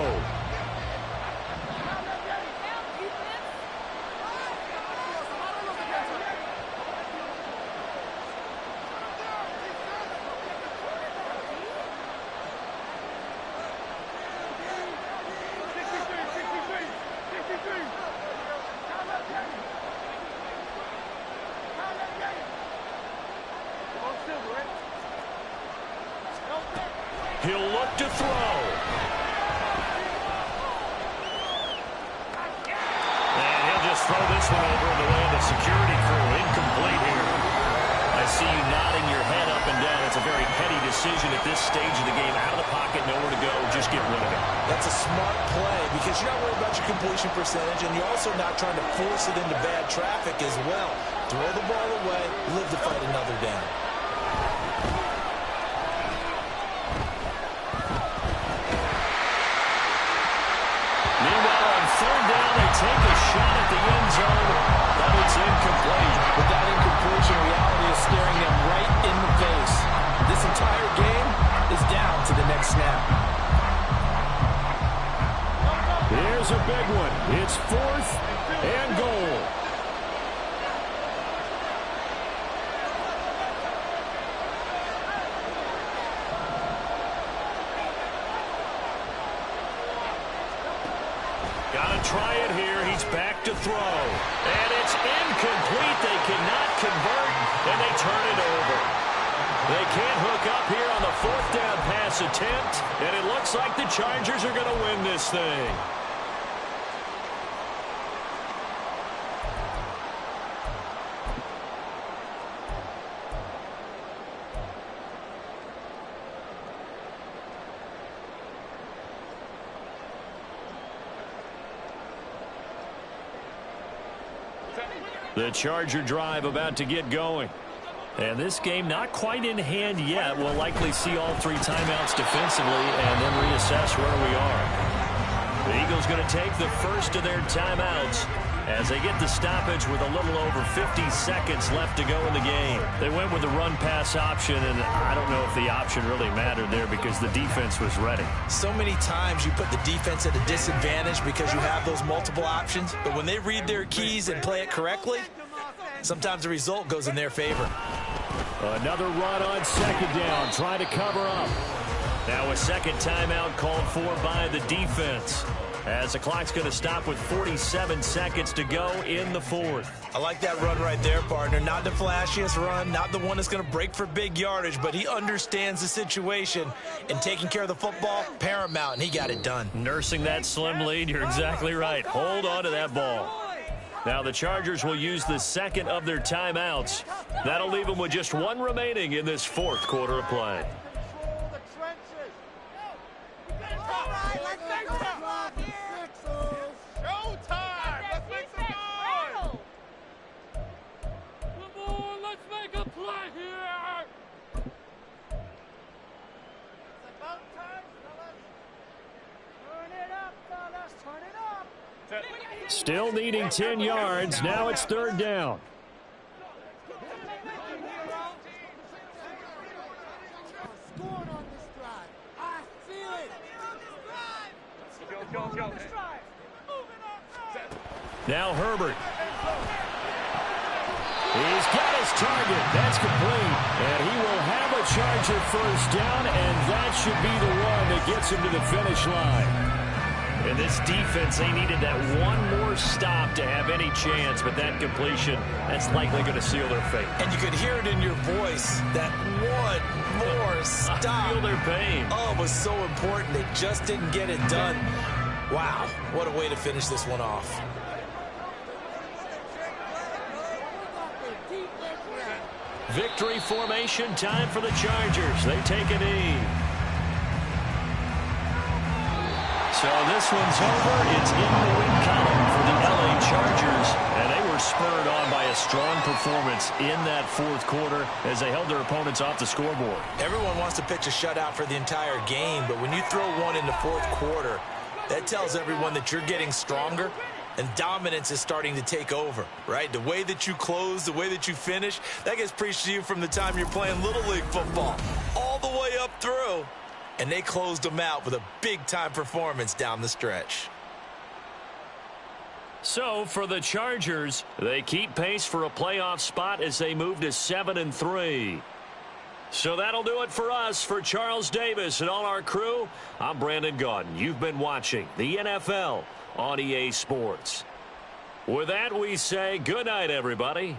S1: He'll look to throw. And he'll just throw this one over in the way of the security crew. Incomplete here. I see you nodding your head up and down. It's a very heady decision at this stage of the game. Out of the pocket, nowhere to go. Just get rid of it.
S2: That's a smart play because you're not worried about your completion percentage, and you're also not trying to force it into bad traffic as well. Throw the ball away, live to fight another down.
S1: Third down, they take a shot at the end zone, but it's incomplete.
S2: With that incompletion, reality is staring them right in the face. This entire game is down to the next snap.
S4: Here's a big one. It's 4th and goal.
S1: Try it here. He's back to throw. And it's incomplete. They cannot convert, and they turn it over. They can't hook up here on the 4th down pass attempt, and it looks like the Chargers are going to win this thing. The Charger drive about to get going. And this game not quite in hand yet. We'll likely see all 3 timeouts defensively and then reassess where we are. The Eagles going to take the first of their timeouts as they get the stoppage with a little over 50 seconds left to go in the game. They went with the run-pass option, and I don't know if the option really mattered there because the defense was ready.
S2: So many times you put the defense at a disadvantage because you have those multiple options, but when they read their keys and play it correctly, sometimes the result goes in their favor.
S4: Another run on second down, trying to cover up.
S1: Now a second timeout called for by the defense, as the clock's going to stop with 47 seconds to go in the 4th.
S2: I like that run right there, partner. Not the flashiest run, not the one that's going to break for big yardage, but he understands the situation, and taking care of the football, paramount, and he got it done.
S1: Nursing that slim lead, you're exactly right. Hold on to that ball. Now the Chargers will use the second of their timeouts. That'll leave them with just 1 remaining in this 4th quarter of play.
S4: Still needing 10 yards. Now it's 3rd down. Now Herbert. He's got his target. That's complete. And he will have a Charger first down, and that should be the one that gets him to the finish line. And this defense, they needed that one more stop to have any chance, but that completion, that's likely going to seal their fate.
S2: And you could hear it in your voice, that one more stop.
S4: I feel their pain.
S2: Oh, it was so important. They just didn't get it done. Wow, what a way to finish this one off.
S4: Victory formation, time for the Chargers. They take a knee. So this one's over. It's in the win column for the LA Chargers. And they were spurred on by a strong performance in that fourth quarter as they held their opponents off the scoreboard.
S2: Everyone wants to pitch a shutout for the entire game, but when you throw one in the fourth quarter, that tells everyone that you're getting stronger and dominance is starting to take over, right? The way that you close, the way that you finish, that gets preached to you from the time you're playing Little League football all the way up through. And they closed them out with a big-time performance down the stretch.
S4: So for the Chargers, they keep pace for a playoff spot as they move to 7-3. So that'll do it for us. For Charles Davis and all our crew, I'm Brandon Gaudin. You've been watching the NFL on EA Sports. With that, we say good night, everybody.